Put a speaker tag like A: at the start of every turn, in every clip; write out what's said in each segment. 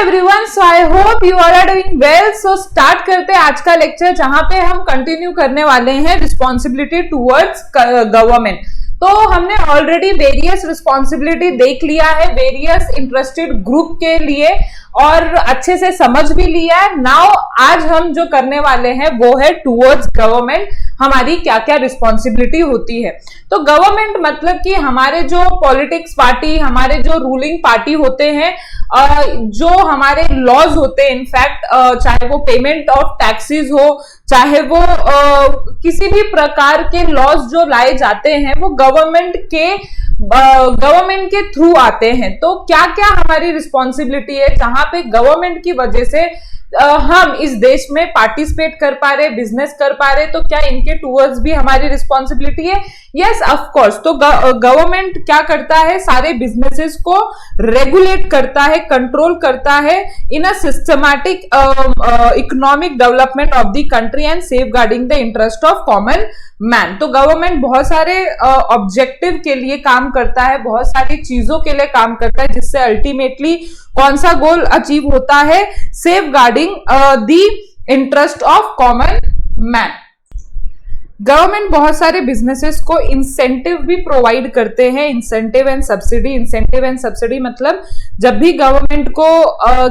A: Everyone, so I hope you all are doing well. So start करते हैं आज का लेक्चर, जहां पे हम कंटिन्यू करने वाले हैं रिस्पॉन्सिबिलिटी टूवर्ड्स गवर्नमेंट। तो हमने ऑलरेडी वेरियस रिस्पॉन्सिबिलिटी देख लिया है वेरियस इंटरेस्टेड ग्रुप के लिए और अच्छे से समझ भी लिया है। नाउ आज हम जो करने वाले हैं वो है टूवर्ड्स गवर्नमेंट, हमारी क्या क्या रिस्पॉन्सिबिलिटी होती है। तो गवर्नमेंट मतलब कि हमारे जो पॉलिटिक्स पार्टी, हमारे जो रूलिंग पार्टी होते हैं, जो हमारे लॉज होते हैं, इनफैक्ट चाहे वो पेमेंट ऑफ टैक्सेस हो, चाहे वो किसी भी प्रकार के लॉज जो लाए जाते हैं वो गवर्नमेंट के थ्रू आते हैं। तो क्या क्या हमारी रिस्पॉन्सिबिलिटी है जहां पे गवर्नमेंट की वजह से हम इस देश में पार्टिसिपेट कर पा रहे, बिजनेस कर पा रहे, तो क्या इनके टूवर्ड्स भी हमारी रिस्पॉन्सिबिलिटी है? Yes, of course. तो गवर्नमेंट क्या करता है, सारे बिजनेसेस को रेगुलेट करता है, कंट्रोल करता है in a systematic economic development of the country and safeguarding the interest of common man. तो गवर्नमेंट बहुत सारे ऑब्जेक्टिव के लिए काम करता है, बहुत सारी चीजों के लिए काम करता है, जिससे अल्टीमेटली कौन सा गोल अचीव होता है? Safeguarding the interest of common man. Government बहुत सारे बिजनेसेस को इंसेंटिव भी प्रोवाइड करते हैं, incentive and subsidy. Incentive and subsidy मतलब जब भी गवर्नमेंट को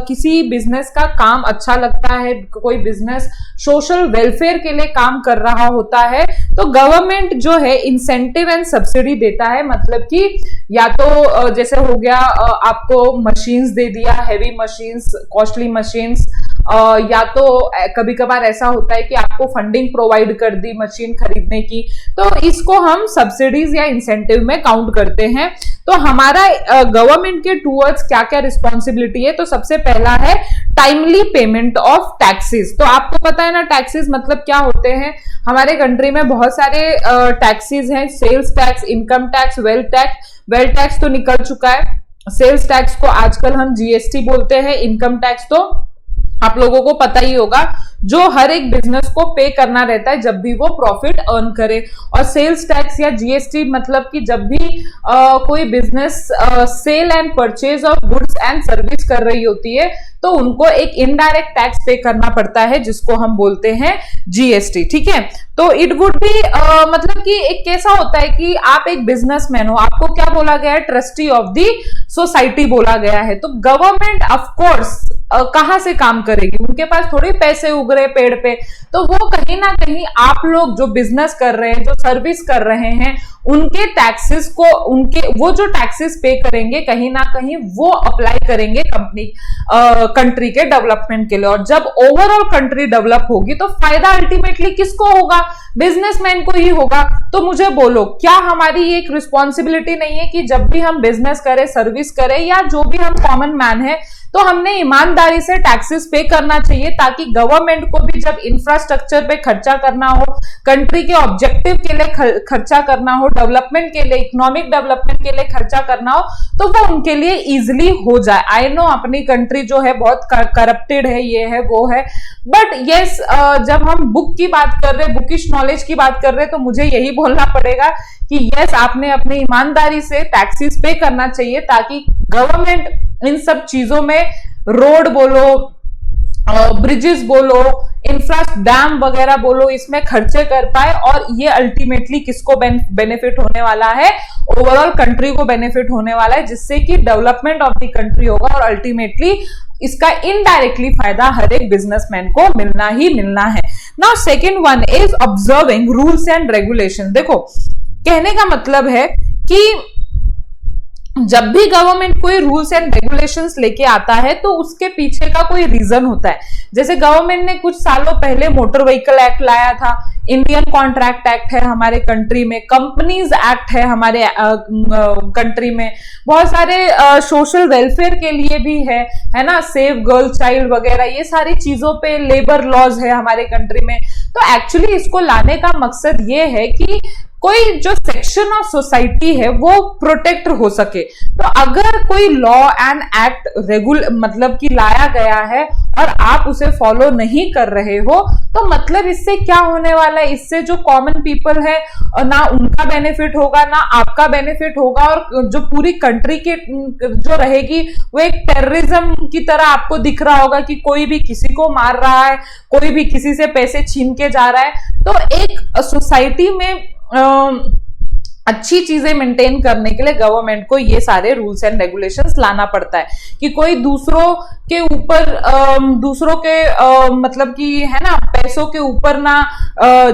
A: किसी बिजनेस का काम अच्छा लगता है, कोई बिजनेस सोशल वेलफेयर के लिए काम कर रहा होता है, तो गवर्नमेंट जो है इंसेंटिव एंड सब्सिडी देता है। मतलब कि या तो जैसे हो गया आपको मशीन्स दे दिया, हैवी मशीन्स, कॉस्टली मशीन्स, या तो कभी कभार ऐसा होता है कि आपको फंडिंग प्रोवाइड कर दी मशीन खरीदने की, तो इसको हम सब्सिडीज या इंसेंटिव में काउंट करते हैं। तो हमारा गवर्नमेंट के टूवर्ड्स क्या क्या रिस्पॉन्सिबिलिटी है? तो सबसे पहला है टाइमली पेमेंट ऑफ टैक्सेस। तो आपको पता है ना टैक्सेस मतलब क्या होते हैं। हमारे कंट्री में बहुत सारे टैक्सेस हैं, sales tax, income tax, wealth tax तो निकल चुका है, सेल्स टैक्स को आजकल हम जीएसटी बोलते हैं, इनकम टैक्स तो आप लोगों को पता ही होगा, जो हर एक बिजनेस को पे करना रहता है जब भी वो प्रॉफिट अर्न करे। और सेल्स टैक्स या जीएसटी मतलब कि जब भी कोई business sale and purchase of goods and service कर रही होती है तो उनको एक इनडायरेक्ट टैक्स पे करना पड़ता है, जिसको हम बोलते हैं जीएसटी। ठीक है, तो इट वुड बी मतलब कि एक कैसा होता है कि आप एक बिजनेसमैन हो, आपको क्या बोला गया है? ट्रस्टी ऑफ द सोसाइटी बोला गया है। तो गवर्नमेंट ऑफ कोर्स कहां से काम करेगी? उनके पास थोड़ी पैसे उग रहे पेड़ पे, तो वो कहीं ना कहीं आप लोग जो बिजनेस कर रहे हैं, जो सर्विस कर रहे हैं, उनके टैक्सेस को, उनके वो जो टैक्सेस पे करेंगे कहीं ना कहीं वो अप्लाई करेंगे कंट्री के डेवलपमेंट के लिए। और जब ओवरऑल कंट्री डेवलप होगी तो फायदा अल्टीमेटली किसको होगा? बिजनेसमैन को ही होगा। तो मुझे बोलो, क्या हमारी एक रिस्पॉन्सिबिलिटी नहीं है कि जब भी हम बिजनेस करें, सर्विस करें, या जो भी हम कॉमन मैन है, तो हमने ईमानदारी से टैक्सेस पे करना चाहिए, ताकि गवर्नमेंट को भी जब इंफ्रास्ट्रक्चर पे खर्चा करना हो, कंट्री के ऑब्जेक्टिव के लिए खर्चा करना हो, डेवलपमेंट के लिए, इकोनॉमिक डेवलपमेंट के लिए खर्चा करना हो, तो वो उनके लिए इजिली हो जाए। आई नो अपनी कंट्री जो है बहुत करप्टेड है, ये है वो है, बट यस जब हम बुक की बात कर रहे, बुकिश नॉलेज की बात कर रहे, तो मुझे यही बोलना पड़ेगा कि यस आपने अपनी ईमानदारी से टैक्सेस पे करना चाहिए, ताकि गवर्नमेंट इन सब चीजों में, रोड बोलो, ब्रिजेस बोलो, डैम वगैरह बोलो, इसमें खर्चे कर पाए। और ये अल्टीमेटली किसको बेनिफिट होने वाला है? ओवरऑल कंट्री को बेनिफिट होने वाला है, जिससे कि डेवलपमेंट ऑफ द कंट्री होगा और अल्टीमेटली इसका इनडायरेक्टली फायदा हर एक बिजनेसमैन को मिलना ही मिलना है। Now second one is observing rules and regulation. देखो, कहने का मतलब है कि जब भी गवर्नमेंट कोई रूल्स एंड रेगुलेशंस लेके आता है तो उसके पीछे का कोई रीजन होता है। जैसे गवर्नमेंट ने कुछ सालों पहले मोटर व्हीकल एक्ट लाया था, इंडियन कॉन्ट्रैक्ट एक्ट है हमारे कंट्री में, कंपनीज एक्ट है हमारे कंट्री में, बहुत सारे सोशल वेलफेयर के लिए भी है ना, सेव गर्ल चाइल्ड वगैरह, ये सारी चीजों पे लेबर लॉज है हमारे कंट्री में। तो एक्चुअली इसको लाने का मकसद ये है कि कोई जो सेक्शन ऑफ सोसाइटी है वो प्रोटेक्ट हो सके। तो अगर कोई लॉ एंड एक्ट मतलब कि लाया गया है और आप उसे फॉलो नहीं कर रहे हो, तो मतलब इससे क्या होने वाला है, इससे जो कॉमन पीपल है ना उनका बेनिफिट होगा ना आपका बेनिफिट होगा, और जो पूरी कंट्री के जो रहेगी वो एक टेररिज्म की तरह आपको दिख रहा होगा कि कोई भी किसी को मार रहा है, कोई भी किसी से पैसे छीन के जा रहा है। तो एक सोसाइटी में अच्छी चीजें मेंटेन करने के लिए गवर्नमेंट को ये सारे रूल्स एंड रेगुलेशंस लाना पड़ता है कि कोई दूसरों के ऊपर दूसरों के मतलब कि है ना पैसों के ऊपर ना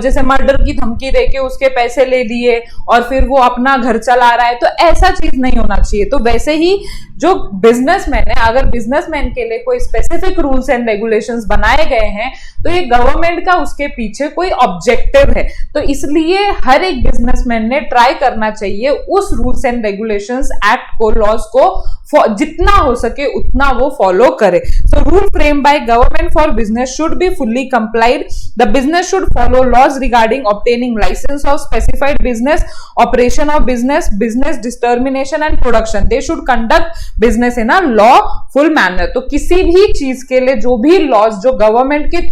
A: जैसे मर्डर की धमकी देके उसके पैसे ले लिए और फिर वो अपना घर चला रहा है, तो ऐसा चीज नहीं होना चाहिए। तो वैसे ही जो बिजनेसमैन है, अगर बिजनेसमैन के लिए कोई स्पेसिफिक रूल्स एंड रेगुलेशंस बनाए गए हैं तो ये गवर्नमेंट का उसके पीछे कोई ऑब्जेक्टिव है। तो इसलिए हर एक बिजनेसमैन ने ट्राई करना चाहिए उस रूल्स एंड रेगुलेशंस एक्ट को, लॉज को जितना हो सके उतना वो फॉलो करे। So rule frame by government for business should be fully complied. The business should follow laws regarding obtaining licence of specified business, operation of business, business determination and production. They should conduct business in a lawful manner. तो किसी भी चीज के लिए जो भी laws जो government के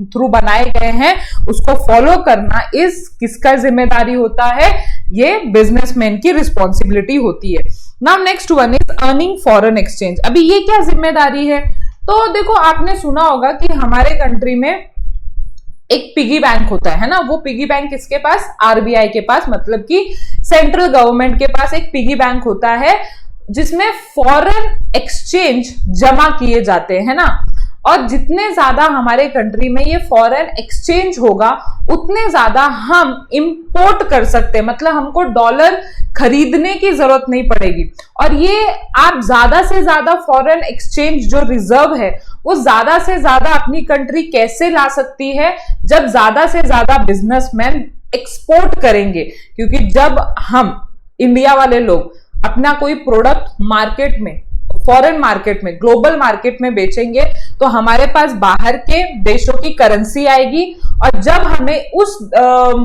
A: थ्रू बनाए गए हैं उसको फॉलो करना किसका जिम्मेदारी होता है, ये बिजनेसमैन की रिस्पॉन्सिबिलिटी होती है। Now next one is earning foreign exchange. अभी ये क्या जिम्मेदारी है, तो देखो आपने सुना होगा कि हमारे कंट्री में एक पिगी बैंक होता है ना, वो पिगी बैंक किसके पास, आरबीआई के पास, मतलब कि सेंट्रल गवर्नमेंट के पास एक पिगी बैंक होता है जिसमें फॉरेन एक्सचेंज जमा किए जाते हैं ना। और जितने ज्यादा हमारे कंट्री में ये फॉरेन एक्सचेंज होगा उतने ज्यादा हम इंपोर्ट कर सकते हैं, मतलब हमको डॉलर खरीदने की जरूरत नहीं पड़ेगी। और ये आप ज्यादा से ज्यादा फॉरेन एक्सचेंज जो रिजर्व है वो ज्यादा से ज्यादा अपनी कंट्री कैसे ला सकती है, जब ज्यादा से ज्यादा बिजनेसमैन एक्सपोर्ट करेंगे। क्योंकि जब हम इंडिया वाले लोग अपना कोई प्रोडक्ट मार्केट में, फॉरेन मार्केट में, ग्लोबल मार्केट में बेचेंगे तो हमारे पास बाहर के देशों की करेंसी आएगी, और जब हमें उस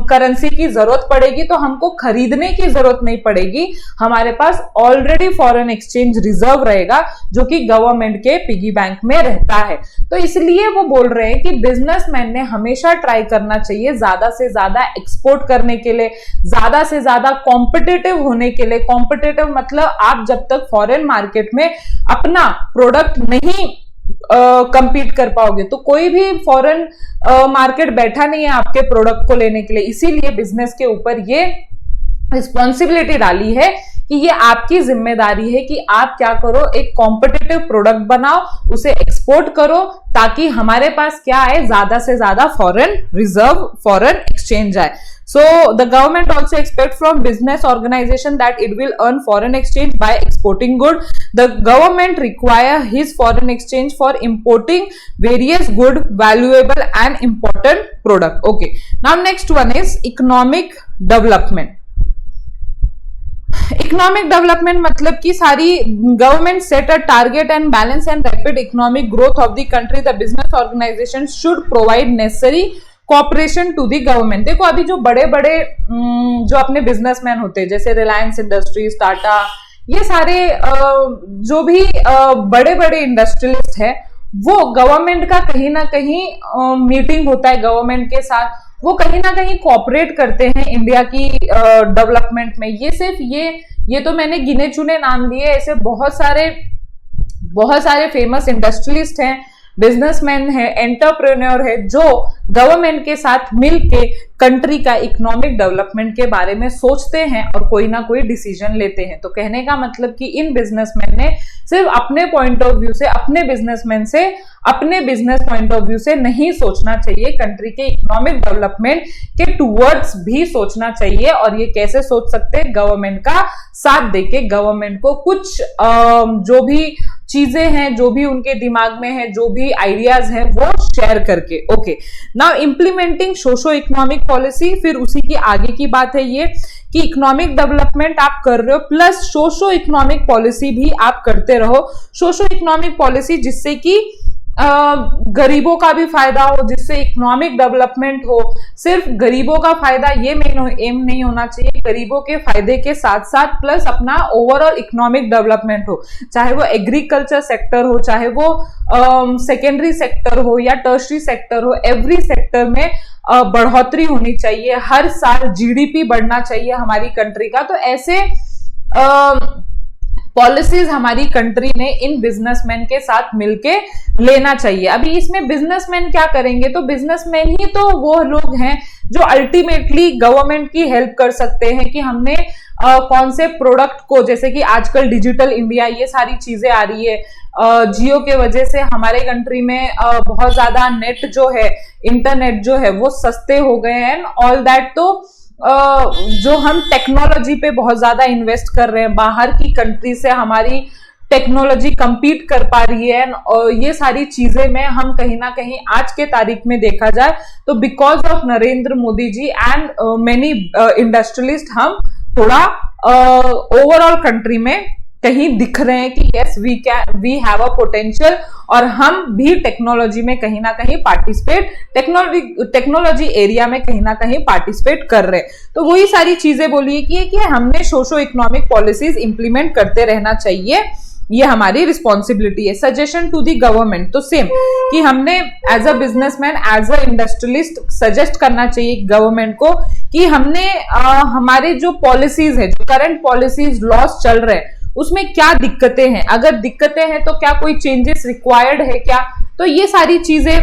A: करेंसी की जरूरत पड़ेगी तो हमको खरीदने की जरूरत नहीं पड़ेगी, हमारे पास ऑलरेडी फॉरेन एक्सचेंज रिजर्व रहेगा जो कि गवर्नमेंट के पिगी बैंक में रहता है। तो इसलिए वो बोल रहे हैं कि बिजनेसमैन ने हमेशा ट्राई करना चाहिए ज्यादा से ज्यादा एक्सपोर्ट करने के लिए, ज्यादा से ज्यादा कॉम्पिटिटिव होने के लिए। कॉम्पिटिटिव मतलब आप जब तक फॉरेन मार्केट में अपना प्रोडक्ट नहीं कंपीट कर पाओगे तो कोई भी फॉरेन मार्केट बैठा नहीं है आपके प्रोडक्ट को लेने के लिए। इसीलिए बिजनेस के ऊपर ये रिस्पॉन्सिबिलिटी डाली है कि ये आपकी जिम्मेदारी है कि आप क्या करो, एक कॉम्पिटिटिव प्रोडक्ट बनाओ, उसे एक्सपोर्ट करो, ताकि हमारे पास क्या आए, ज्यादा से ज्यादा फॉरेन रिजर्व, फॉरेन एक्सचेंज आए। So the government also expects from business organization that it will earn foreign exchange by exporting good. The government require his foreign exchange for importing various good, valuable and important product. Okay. Now next one is economic development. Economic development मतलब कि सारी government set a target and balance and rapid economic growth of the country. The business organisation should provide necessary cooperation to the government. देखो अभी जो बड़े बड़े जो अपने बिजनेसमैन होते हैं जैसे रिलायंस इंडस्ट्रीज, टाटा, ये सारे जो भी बड़े बड़े इंडस्ट्रियलिस्ट है वो गवर्नमेंट का कहीं ना कहीं मीटिंग होता है गवर्नमेंट के साथ, वो कहीं ना कहीं कोऑपरेट करते हैं इंडिया की डेवलपमेंट में। ये सिर्फ ये तो मैंने गिने चुने नाम लिए, ऐसे बहुत सारे फेमस इंडस्ट्रियलिस्ट हैं, बिजनेसमैन है, एंटरप्रेन्योर है, जो गवर्नमेंट के साथ मिलके कंट्री का इकोनॉमिक डेवलपमेंट के बारे में सोचते हैं और कोई ना कोई डिसीजन लेते हैं। तो कहने का मतलब कि इन बिजनेसमैन ने सिर्फ अपने पॉइंट ऑफ व्यू से, अपने बिजनेस पॉइंट ऑफ व्यू से नहीं सोचना चाहिए, कंट्री के इकोनॉमिक डेवलपमेंट के टूवर्ड्स भी सोचना चाहिए। और ये कैसे सोच सकते हैं, गवर्नमेंट का साथ देके, गवर्नमेंट को कुछ जो भी चीजें हैं, जो भी उनके दिमाग में है, जो भी आइडियाज हैं, वो शेयर करके। Okay, now implementing socio economic policy, फिर उसी की आगे की बात है ये कि इकोनॉमिक डेवलपमेंट आप कर रहे हो प्लस सोशो इकोनॉमिक पॉलिसी भी आप करते रहो। सोशो इकोनॉमिक पॉलिसी जिससे कि गरीबों का भी फायदा हो, जिससे इकोनॉमिक डेवलपमेंट हो। सिर्फ गरीबों का फायदा ये मेन एम नहीं होना चाहिए, गरीबों के फायदे के साथ साथ प्लस अपना ओवरऑल इकोनॉमिक डेवलपमेंट हो, चाहे वो एग्रीकल्चर सेक्टर हो, चाहे वो सेकेंडरी सेक्टर हो या टर्शरी सेक्टर हो, एवरी सेक्टर में बढ़ोतरी होनी चाहिए। हर साल जीडीपी बढ़ना चाहिए हमारी कंट्री का। तो ऐसे पॉलिसीज हमारी कंट्री ने इन बिजनेसमैन के साथ मिलके लेना चाहिए। अभी इसमें बिजनेसमैन क्या करेंगे, तो बिजनेसमैन ही तो वो लोग हैं जो अल्टीमेटली गवर्नमेंट की हेल्प कर सकते हैं कि हमने कौन से प्रोडक्ट को, जैसे कि आजकल डिजिटल इंडिया ये सारी चीजें आ रही है, जियो के वजह से हमारे कंट्री में बहुत ज्यादा नेट जो है, इंटरनेट जो है वो सस्ते हो गए हैं ऑल दैट। तो जो हम टेक्नोलॉजी पे बहुत ज्यादा इन्वेस्ट कर रहे हैं, बाहर की कंट्री से हमारी टेक्नोलॉजी compete कर पा रही है, और ये सारी चीजें में हम कहीं ना कहीं आज के तारीख में देखा जाए तो because of Narendra Modi ji and many industrialist हम थोड़ा ओवरऑल कंट्री में कहीं दिख रहे हैं कि yes we have a potential, और हम भी टेक्नोलॉजी में कहीं ना कहीं पार्टिसिपेट, टेक्नोलॉजी एरिया में कहीं ना कहीं पार्टिसिपेट कर रहे हैं। तो वही सारी चीजें बोलिए कि हमने सोशो इकोनॉमिक पॉलिसीज इंप्लीमेंट करते रहना चाहिए, ये हमारी रिस्पॉन्सिबिलिटी है। सजेशन टू दी गवर्नमेंट, तो सेम कि हमने as a businessman, as a industrialist suggest करना चाहिए गवर्नमेंट को कि हमने हमारे जो पॉलिसीज है, जो करंट पॉलिसीज लॉस चल रहे हैं, उसमें क्या दिक्कतें हैं, अगर दिक्कतें हैं तो क्या कोई चेंजेस रिक्वायर्ड है क्या। तो ये सारी चीजें,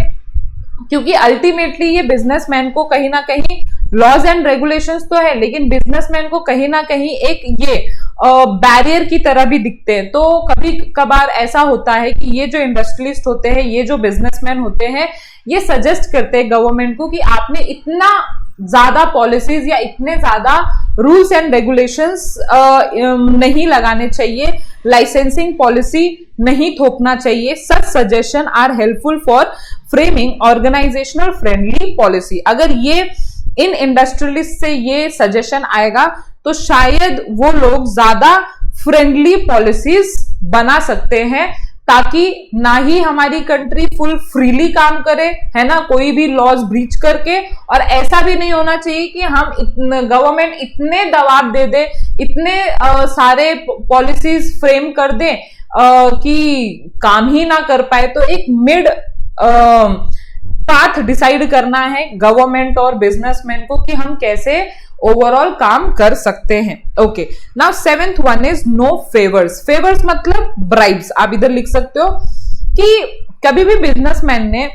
A: क्योंकि अल्टीमेटली ये बिजनेसमैन को कहीं ना कहीं लॉज एंड रेगुलेशंस तो है, लेकिन बिजनेसमैन को कहीं ना कहीं एक ये बैरियर की तरह भी दिखते हैं। तो कभी कभार ऐसा होता है कि ये जो इंडस्ट्रियलिस्ट होते हैं, ये जो बिजनेसमैन होते हैं, ये सजेस्ट करते हैं गवर्नमेंट को कि आपने इतना ज्यादा पॉलिसीज या इतने ज्यादा रूल्स एंड रेगुलेशंस नहीं लगाने चाहिए, लाइसेंसिंग पॉलिसी नहीं थोपना चाहिए। Such suggestion are helpful for framing organisational friendly policy. अगर ये इन इंडस्ट्रियलिस्ट से ये सजेशन आएगा तो शायद वो लोग ज्यादा फ्रेंडली पॉलिसीज बना सकते हैं, ताकि ना ही हमारी कंट्री फुल फ्रीली काम करे, है ना, कोई भी लॉज ब्रीच करके। और ऐसा भी नहीं होना चाहिए कि हम गवर्नमेंट इतने दबाव दे दे, इतने सारे पॉलिसीज फ्रेम कर दे कि काम ही ना कर पाए। तो एक मिड पाथ डिसाइड करना है गवर्नमेंट और बिजनेसमैन को कि हम कैसे ओवरऑल काम कर सकते हैं। Okay, now seventh one is no favours. Favours मतलब ब्राइब्स। आप इधर लिख सकते हो कि कभी भी बिजनेसमैन ने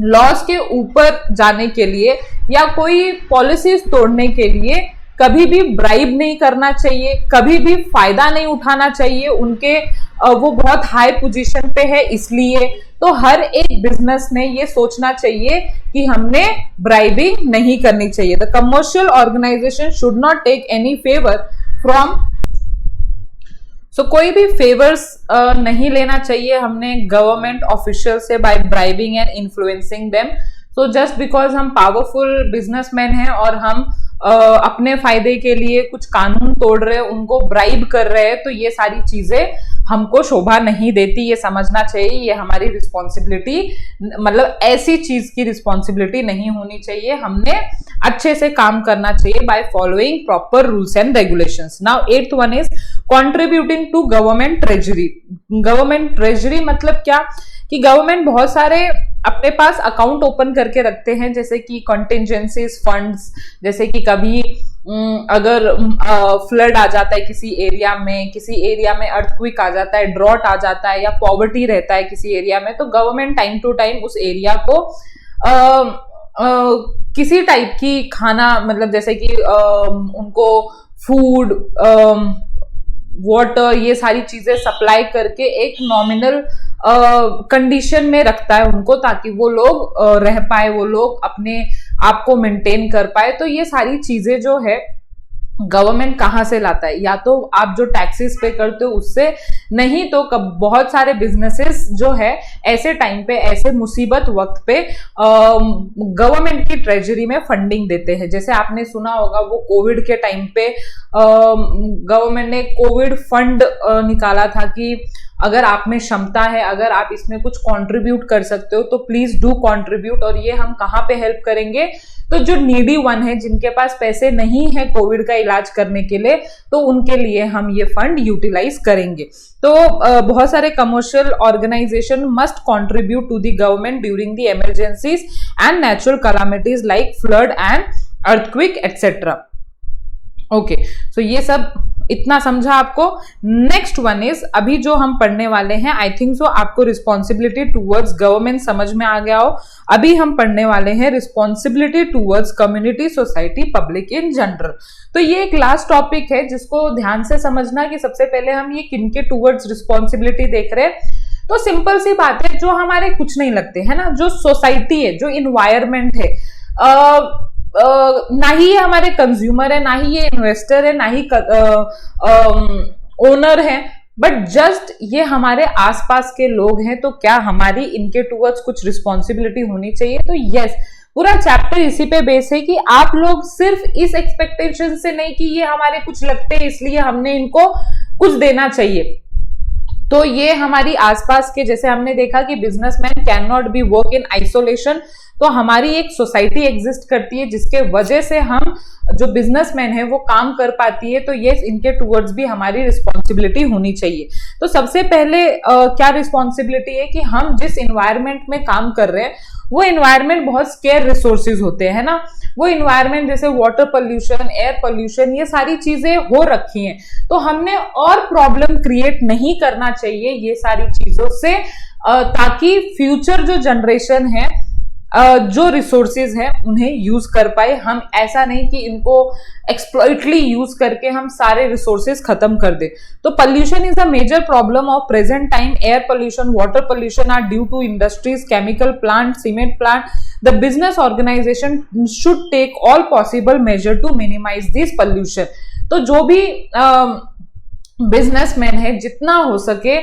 A: लॉस के ऊपर जाने के लिए या कोई पॉलिसीज तोड़ने के लिए कभी भी ब्राइब नहीं करना चाहिए, कभी भी फायदा नहीं उठाना चाहिए उनके, वो बहुत हाई पोजीशन पे है इसलिए। तो हर एक बिजनेस ने ये सोचना चाहिए कि हमने ब्राइबिंग नहीं करनी चाहिए। The commercial organisation should not take any favour from, so कोई भी फेवर्स नहीं लेना चाहिए हमने गवर्नमेंट ऑफिशियल से by bribing and influencing them. So just because हम पावरफुल बिजनेसमैन हैं और हम अपने फायदे के लिए कुछ कानून तोड़ रहे हैं, उनको ब्राइब कर रहे हैं, तो ये सारी चीजें हमको शोभा नहीं देती। ये समझना चाहिए, ये हमारी रिस्पॉन्सिबिलिटी, मतलब ऐसी चीज की रिस्पॉन्सिबिलिटी नहीं होनी चाहिए। हमने अच्छे से काम करना चाहिए by following proper rules and regulations. Now eighth one is contributing to government treasury. Government treasury मतलब क्या कि गवर्नमेंट बहुत सारे अपने पास अकाउंट ओपन करके रखते हैं, जैसे कि कॉन्टिजेंसीज फंड्स, जैसे कि कभी अगर फ्लड आ जाता है किसी एरिया में अर्थक्वेक आ जाता है, ड्रॉट आ जाता है या पॉवर्टी रहता है किसी एरिया में, तो गवर्नमेंट टाइम टू टाइम उस एरिया को किसी टाइप की खाना, मतलब जैसे कि उनको फूड, वाटर, ये सारी चीजें सप्लाई करके एक नॉमिनल कंडीशन में रखता है उनको, ताकि वो लोग रह पाए, वो लोग अपने आप को मेंटेन कर पाए। तो ये सारी चीजें जो है गवर्नमेंट कहां से लाता है, या तो आप जो टैक्सेस पे करते हो उससे, नहीं तो बहुत सारे बिजनेसेस जो है ऐसे टाइम पे, ऐसे मुसीबत वक्त पे गवर्नमेंट की ट्रेजरी में फंडिंग देते हैं। जैसे आपने सुना होगा वो कोविड के टाइम पे गवर्नमेंट ने कोविड फंड निकाला था कि अगर आप में क्षमता है, अगर आप इसमें कुछ कंट्रीब्यूट कर सकते हो तो प्लीज डू कंट्रीब्यूट। और ये हम कहाँ पे हेल्प करेंगे, तो जो नीडी वन है, जिनके पास पैसे नहीं है कोविड का इलाज करने के लिए, तो उनके लिए हम ये फंड यूटिलाइज करेंगे। तो बहुत सारे commercial organization must contribute to the government during the emergencies and natural calamities like flood and earthquake etcetera. Okay, so ये सब इतना समझा आपको। नेक्स्ट वन इज, अभी जो हम पढ़ने वाले हैं, आई थिंक सो आपको रिस्पॉन्सिबिलिटी टूवर्ड्स गवर्नमेंट समझ में आ गया हो। अभी हम पढ़ने वाले हैं responsibility towards community, society, public in general. तो ये एक लास्ट टॉपिक है जिसको ध्यान से समझना कि सबसे पहले हम ये किनके टूवर्ड्स रिस्पॉन्सिबिलिटी देख रहे हैं। तो सिंपल सी बात है, जो हमारे कुछ नहीं लगते है ना, जो सोसाइटी है, जो इन्वायरमेंट है, ना ही ये हमारे कंज्यूमर है, ना ही ये इन्वेस्टर है, ना ही ओनर है, बट जस्ट ये हमारे आसपास के लोग हैं। तो क्या हमारी इनके टूवर्ड्स कुछ रिस्पॉन्सिबिलिटी होनी चाहिए? तो यस, पूरा चैप्टर इसी पे बेस है कि आप लोग सिर्फ इस एक्सपेक्टेशन से नहीं कि ये हमारे कुछ लगते हैं इसलिए हमने इनको कुछ देना चाहिए। तो ये हमारी आसपास के, जैसे हमने देखा कि businessman can not be work in isolation, तो हमारी एक सोसाइटी एग्जिस्ट करती है जिसके वजह से हम जो बिजनेसमैन है वो काम कर पाती है। तो ये इनके टूवर्ड्स भी हमारी रिस्पॉन्सिबिलिटी होनी चाहिए। तो सबसे पहले क्या रिस्पॉन्सिबिलिटी है कि हम जिस इन्वायरमेंट में काम कर रहे हैं वो इन्वायरमेंट बहुत स्केयर रिसोर्सेज होते हैं ना, वो इन्वायरमेंट जैसे वाटर पोल्यूशन, एयर पोल्यूशन, ये सारी चीजें हो रखी हैं। तो हमने और प्रॉब्लम क्रिएट नहीं करना चाहिए ये सारी चीजों से, ताकि फ्यूचर जो जनरेशन है जो रिसोर्सेज है उन्हें यूज कर पाए। हम ऐसा नहीं कि इनको एक्सप्लॉइटली यूज करके हम सारे रिसोर्सेज खत्म कर दे। तो pollution is a major problem of present time. Air pollution, water pollution are due to industries, chemical plant, cement plant. The business organisation should take all possible major to minimise this pollution. तो जो भी businessman है जितना हो सके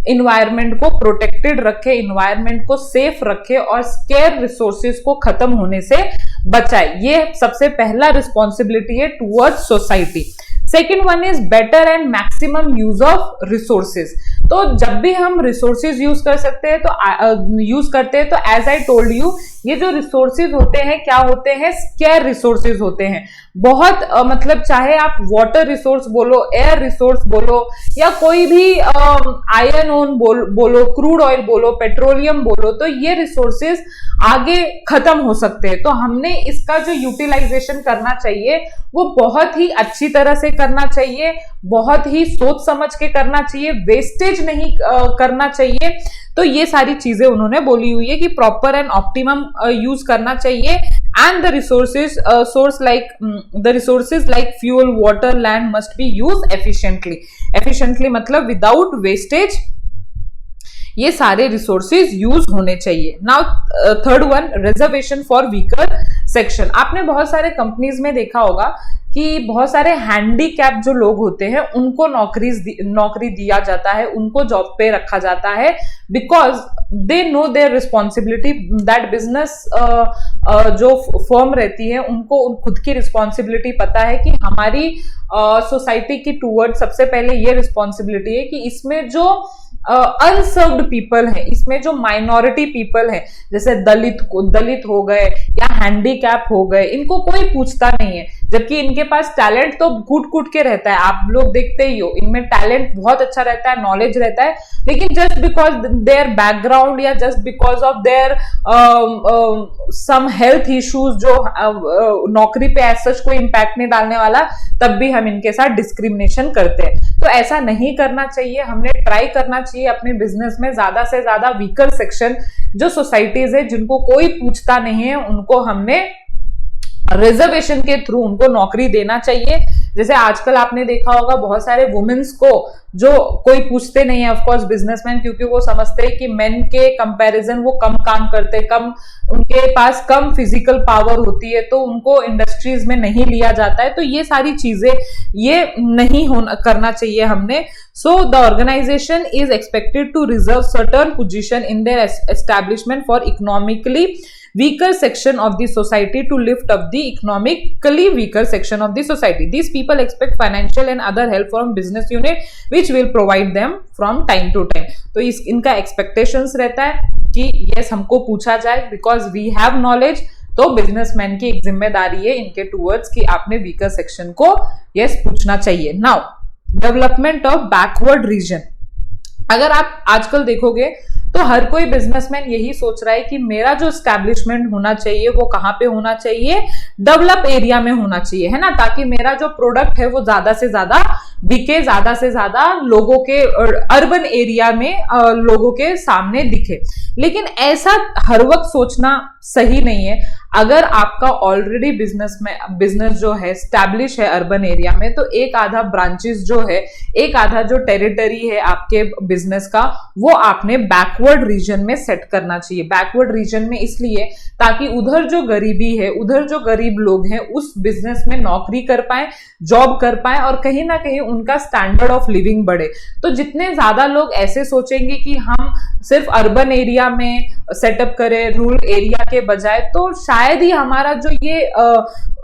A: environment को protected रखे, environment को सेफ रखे और स्केयर रिसोर्सेज को खत्म होने से बचाए। ये सबसे पहला रिस्पॉन्सिबिलिटी है towards society. Second one is better and maximum use of resources. तो जब भी हम रिसोर्सेज यूज कर सकते हैं तो यूज करते हैं, तो एज आई टोल्ड यू, ये जो रिसोर्सेज होते हैं क्या होते हैं? स्केयर रिसोर्सेज होते हैं। बहुत मतलब चाहे आप वाटर रिसोर्स बोलो, एयर रिसोर्स बोलो, या कोई भी आयरन ओन बोलो, क्रूड ऑयल बोलो, पेट्रोलियम बोलो, तो ये रिसोर्सेज आगे खत्म हो सकते हैं। तो हमने इसका जो यूटिलाइजेशन करना चाहिए वो बहुत ही अच्छी तरह से करना चाहिए, बहुत ही सोच समझ के करना चाहिए, वेस्टेज नहीं करना चाहिए। तो ये सारी चीजें उन्होंने बोली हुई है कि प्रॉपर एंड ऑप्टिमम यूज करना चाहिए। And the resources like fuel, water, land must be use efficiently. Efficiently मतलब विदाउट वेस्टेज ये सारे रिसोर्सेज यूज होने चाहिए। Now third one, reservation for weaker section. आपने बहुत सारे कंपनीज में देखा होगा कि बहुत सारे हैंडीकैप जो लोग होते हैं उनको नौकरी दिया जाता है, उनको जॉब पे रखा जाता है, because they know their responsibility. That business जो फर्म रहती है उनको खुद की रिस्पॉन्सिबिलिटी पता है कि हमारी सोसाइटी की टूवर्ड सबसे पहले ये रिस्पॉन्सिबिलिटी है कि इसमें जो अनसर्व्ड पीपल है, इसमें जो माइनॉरिटी पीपल है, जैसे दलित हो गए या हैंडीकैप हो गए, इनको कोई पूछता नहीं है, जबकि इनके पास टैलेंट तो कूट के रहता है। आप लोग देखते ही हो, इनमें टैलेंट बहुत अच्छा रहता है, नॉलेज रहता है, लेकिन जस्ट बिकॉज देयर बैकग्राउंड या just because of their some health issues, जो नौकरी पे एज सच कोई इम्पैक्ट नहीं डालने वाला, तब भी हम इनके साथ डिस्क्रिमिनेशन करते हैं। तो ऐसा नहीं करना चाहिए। हमने ट्राई करना चाहिए अपने बिजनेस में ज्यादा से ज्यादा वीकर सेक्शन, जो सोसाइटीज है जिनको कोई पूछता नहीं है, उनको हमने रिजर्वेशन के थ्रू उनको नौकरी देना चाहिए। जैसे आजकल आपने देखा होगा बहुत सारे वुमेन्स को जो कोई पूछते नहीं है, ऑफकोर्स बिजनेसमैन, क्योंकि वो समझते हैं कि मेन के कंपैरिजन वो कम काम करते, कम उनके पास कम फिजिकल पावर होती है, तो उनको इंडस्ट्रीज में नहीं लिया जाता है। तो ये सारी चीजें ये नहीं होना करना चाहिए हमने। So the organization is expected to reserve certain position in their establishment for economically weaker section of the society to lift up the economically weaker section of the society. These people expect financial and other help from business unit which will provide them from time to time. तो इनका expectations रहता है कि yes हमको पूछा जाए because we have knowledge। तो businessman की एक जिम्मेदारी है इनके टूवर्ड्स कि आपने वीकर सेक्शन को yes पूछना चाहिए। Now development of backward region, अगर आप आजकल देखोगे तो हर कोई बिजनेसमैन यही सोच रहा है कि मेरा जो एस्टैब्लिशमेंट होना चाहिए वो कहाँ पे होना चाहिए, डेवलप एरिया में होना चाहिए, है ना, ताकि मेरा जो प्रोडक्ट है वो ज्यादा से ज्यादा बिके, ज्यादा से ज्यादा लोगों के अर्बन एरिया में लोगों के सामने दिखे। लेकिन ऐसा हर वक्त सोचना सही नहीं है। अगर आपका ऑलरेडी बिजनेस जो है स्टैब्लिश है अर्बन एरिया में, तो एक आधा ब्रांचेस जो है, एक आधा जो टेरिटरी है आपके बिजनेस का, वो आपने बैकवर्ड रीजन में सेट करना चाहिए। बैकवर्ड रीजन में इसलिए ताकि उधर जो गरीबी है, उधर जो गरीब लोग हैं उस बिजनेस में नौकरी कर पाए, जॉब कर पाए और कहीं ना कहीं उनका स्टैंडर्ड ऑफ लिविंग बढ़े। तो जितने ज्यादा लोग ऐसे सोचेंगे कि हम सिर्फ अर्बन एरिया में सेटअप करें रूरल एरिया के बजाय, तो शायद ही हमारा जो ये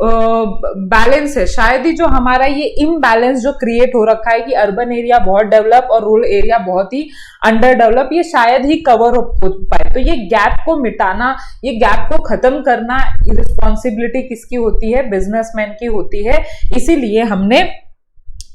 A: बैलेंस है, शायद ही जो हमारा ये इम्बैलेंस जो क्रिएट हो रखा है कि अर्बन एरिया बहुत डेवलप और रूरल एरिया बहुत ही अंडर डेवलप, ये शायद ही कवर हो पाए। तो ये गैप को मिटाना, ये गैप को खत्म करना रिस्पॉन्सिबिलिटी किसकी होती है, बिजनेसमैन की होती है। इसीलिए हमने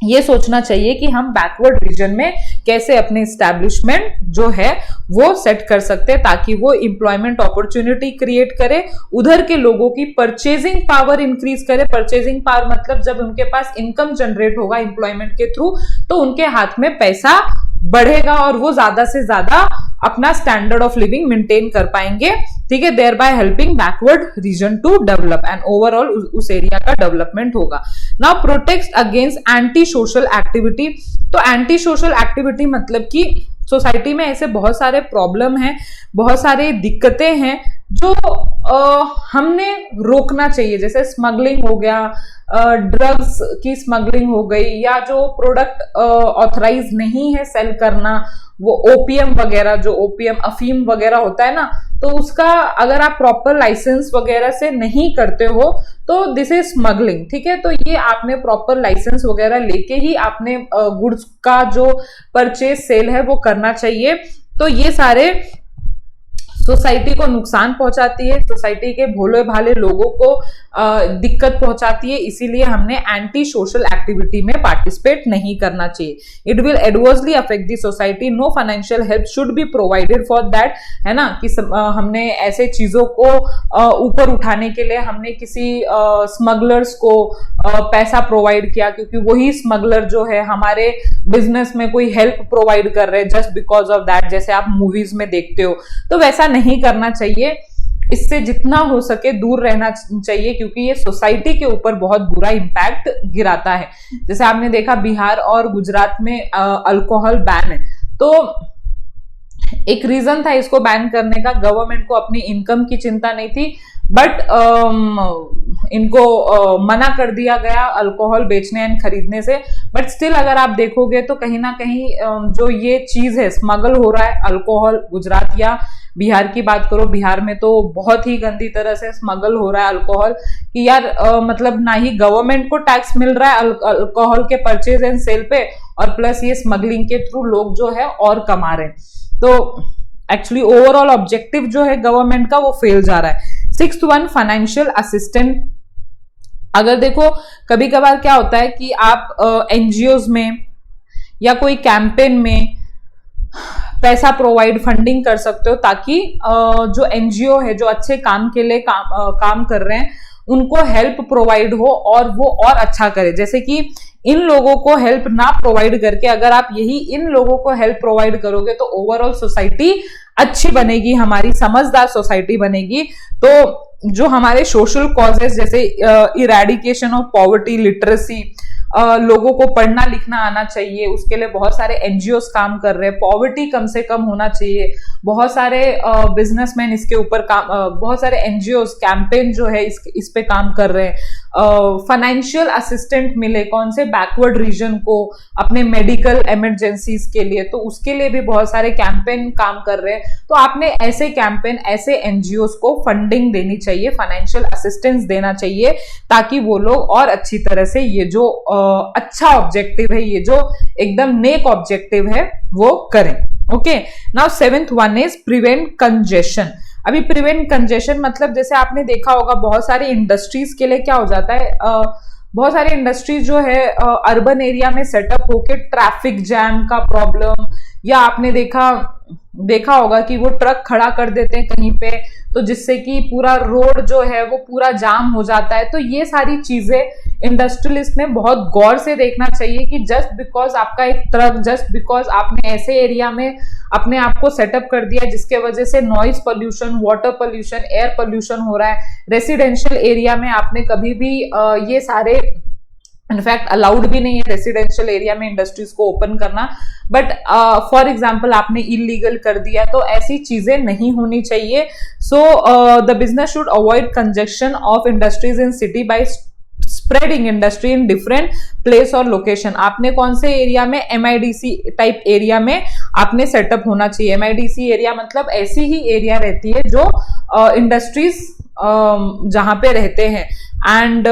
A: ये सोचना चाहिए कि हम बैकवर्ड रीजन में कैसे अपने एस्टैब्लिशमेंट जो है वो सेट कर सकते हैं ताकि वो एम्प्लॉयमेंट अपॉर्चुनिटी क्रिएट करे, उधर के लोगों की परचेजिंग पावर इंक्रीज करे। परचेजिंग पावर मतलब जब उनके पास इनकम जनरेट होगा एम्प्लॉयमेंट के थ्रू, तो उनके हाथ में पैसा बढ़ेगा और वो ज्यादा से ज्यादा अपना स्टैंडर्ड ऑफ लिविंग मेंटेन कर पाएंगे, ठीक है, thereby helping backward region to develop and overall उस एरिया का डेवलपमेंट होगा। Now protect against anti social activity. तो एंटी सोशल एक्टिविटी मतलब कि सोसाइटी में ऐसे बहुत सारे प्रॉब्लम हैं, बहुत सारे दिक्कतें हैं जो हमने रोकना चाहिए। जैसे स्मगलिंग हो गया, ड्रग्स की स्मगलिंग हो गई, या जो प्रोडक्ट ऑथराइज नहीं है सेल करना, वो ओपीएम वगैरह, जो ओपीएम अफीम वगैरह होता है ना, तो उसका अगर आप प्रॉपर लाइसेंस वगैरह से नहीं करते हो तो दिस इज स्मगलिंग, ठीक है। तो ये आपने प्रॉपर लाइसेंस वगैरह लेके ही आपने गुड्स का जो परचेज सेल है वो करना चाहिए। तो ये सारे सोसाइटी को नुकसान पहुंचाती है, सोसाइटी के भोले भाले लोगों को दिक्कत पहुंचाती है, इसीलिए हमने एंटी सोशल एक्टिविटी में पार्टिसिपेट नहीं करना चाहिए। It will adversely affect the society, no financial help should be provided for that, है ना, कि हमने ऐसे चीजों को ऊपर उठाने के लिए हमने किसी स्मगलर्स को पैसा प्रोवाइड किया, क्योंकि वही स्मगलर जो है हमारे बिजनेस में कोई हेल्प प्रोवाइड कर रहे हैं जस्ट बिकॉज ऑफ दैट, जैसे आप मूवीज में देखते हो। तो वैसा नहीं करना चाहिए, इससे जितना हो सके दूर रहना चाहिए, क्योंकि ये सोसाइटी के ऊपर बहुत बुरा इंपैक्ट गिराता है। जैसे आपने देखा बिहार और गुजरात में अल्कोहल बैन है, तो एक रीजन था इसको बैन करने का, गवर्नमेंट को अपनी इनकम की चिंता नहीं थी, बट इनको मना कर दिया गया अल्कोहल बेचने एंड खरीदने से। बट स्टिल अगर आप देखोगे तो कहीं ना कहीं जो ये चीज है स्मगल हो रहा है अल्कोहल, गुजरात या बिहार की बात करो, बिहार में तो बहुत ही गंदी तरह से स्मगल हो रहा है अल्कोहल, कि यार मतलब ना ही गवर्नमेंट को टैक्स मिल रहा है अल्कोहल के परचेज एंड सेल पे, और प्लस ये स्मगलिंग के थ्रू लोग जो है और कमा रहे हैं। तो एक्चुअली ओवरऑल ऑब्जेक्टिव जो है गवर्नमेंट का वो फेल जा रहा है। 6th one, financial assistant. अगर देखो कभी कभार क्या होता है कि आप एनजीओज में या कोई कैंपेन में पैसा प्रोवाइड, फंडिंग कर सकते हो, ताकि जो एनजीओ है जो अच्छे काम के लिए काम कर रहे हैं उनको हेल्प प्रोवाइड हो और वो और अच्छा करे। जैसे कि इन लोगों को हेल्प ना प्रोवाइड करके अगर आप यही इन लोगों को हेल्प प्रोवाइड करोगे तो ओवरऑल सोसाइटी अच्छी बनेगी, हमारी समझदार सोसाइटी बनेगी। तो जो हमारे सोशल कॉजेस जैसे इरेडिकेशन ऑफ पॉवर्टी, लिटरेसी, लोगों को पढ़ना लिखना आना चाहिए, उसके लिए बहुत सारे एनजीओ काम कर रहे हैं, पॉवर्टी कम से कम होना चाहिए, बहुत सारे बिजनेसमैन इसके ऊपर काम, बहुत सारे एनजीओ कैंपेन जो है इस पे काम कर रहे हैं, फाइनेंशियल असिस्टेंट मिले कौन से बैकवर्ड रीजन को अपने मेडिकल इमरजेंसीज के लिए, तो उसके लिए भी बहुत सारे कैंपेन काम कर रहे हैं। तो आपने ऐसे कैंपेन, ऐसे एनजीओ को फंडिंग देनी चाहिए, फाइनेंशियल असिस्टेंस देना चाहिए, ताकि वो लोग और अच्छी तरह से ये जो अच्छा ऑब्जेक्टिव है, ये जो एकदम नेक ऑब्जेक्टिव है वो करें। Okay, now 7th one is prevent congestion. अभी प्रिवेंट कंजेशन मतलब जैसे आपने देखा होगा बहुत सारी इंडस्ट्रीज के लिए क्या हो जाता है, बहुत सारी इंडस्ट्रीज जो है अर्बन एरिया में सेटअप होके ट्रैफिक जैम का प्रॉब्लम, या आपने देखा होगा कि वो ट्रक खड़ा कर देते हैं कहीं पे, तो जिससे कि पूरा रोड जो है वो पूरा जाम हो जाता है। तो ये सारी चीजें इंडस्ट्रियलिस्ट ने बहुत गौर से देखना चाहिए कि जस्ट बिकॉज आपका एक ट्रक, जस्ट बिकॉज आपने ऐसे एरिया में अपने आप को सेटअप कर दिया जिसके वजह से noise pollution, water pollution, air pollution हो रहा है, रेसिडेंशियल एरिया में आपने कभी भी ये सारे इनफैक्ट अलाउड भी नहीं है रेसिडेंशियल एरिया में इंडस्ट्रीज को ओपन करना, बट फॉर एग्जांपल आपने इलीगल कर दिया, तो ऐसी चीजें नहीं होनी चाहिए। So the business should avoid congestion of industries in city bye spreading industry in different place और लोकेशन। आपने कौन से एरिया में, MIDC टाइप एरिया में आपने सेटअप होना चाहिए। MIDC एरिया मतलब ऐसी ही एरिया रहती है जो इंडस्ट्रीज जहां पे रहते हैं, and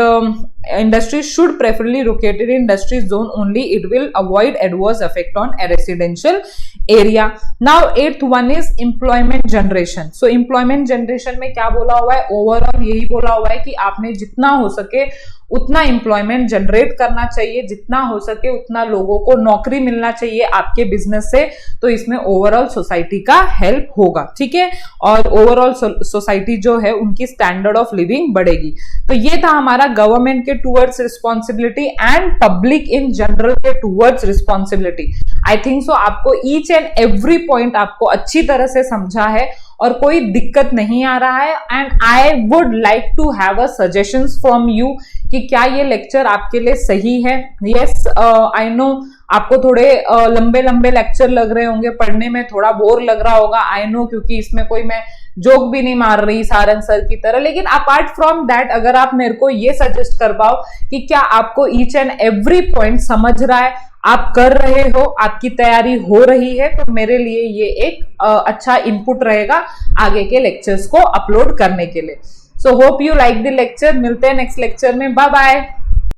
A: industries should preferably located in industry zone only. It will avoid adverse effect on a residential area. Now 8th one is employment generation. So employment generation में क्या बोला हुआ है, ओवरऑल यही बोला हुआ है कि आपने जितना हो सके उतना एम्प्लॉयमेंट जनरेट करना चाहिए, जितना हो सके उतना लोगों को नौकरी मिलना चाहिए आपके बिजनेस से, तो इसमें ओवरऑल सोसाइटी का हेल्प होगा, ठीक है, और ओवरऑल सोसाइटी जो है उनकी स्टैंडर्ड ऑफ लिविंग बढ़ेगी। तो ये था हमारा गवर्नमेंट के towards responsibility and public in general के towards responsibility. I think so आपको ईच एंड एवरी पॉइंट आपको अच्छी तरह से समझा है और कोई दिक्कत नहीं आ रहा है। And I would like to have a suggestions from you कि क्या ये लेक्चर आपके लिए सही है। यस, आई नो आपको थोड़े लंबे लंबे लेक्चर लग रहे होंगे, पढ़ने में थोड़ा बोर लग रहा होगा, आई नो, क्योंकि इसमें कोई मैं जोक भी नहीं मार रही सारंग सर की तरह। लेकिन अपार्ट फ्रॉम दैट, अगर आप मेरे को ये सजेस्ट कर पाओ कि क्या आपको ईच एंड एवरी पॉइंट समझ रहा है, आप कर रहे हो, आपकी तैयारी हो रही है, तो मेरे लिए ये एक अच्छा इनपुट रहेगा आगे के लेक्चर्स को अपलोड करने के लिए। So hope you like the lecture. मिलते हैं नेक्स्ट लेक्चर में, बाय बाय।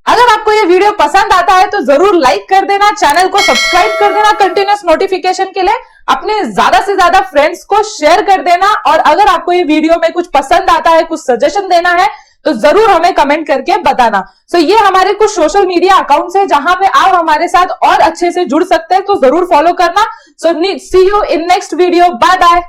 A: अगर आपको ये वीडियो पसंद आता है तो जरूर लाइक कर देना, चैनल को सब्सक्राइब कर देना कंटिन्यूअस नोटिफिकेशन के लिए, अपने ज्यादा से ज्यादा फ्रेंड्स को शेयर कर देना, और अगर आपको ये वीडियो में कुछ पसंद आता है, कुछ सजेशन देना है, तो जरूर हमें कमेंट करके बताना। सो ये हमारे कुछ सोशल मीडिया अकाउंट्स हैं जहां पे आप हमारे साथ और अच्छे से जुड़ सकते हैं, तो जरूर फॉलो करना। So see you in next video, bye bye.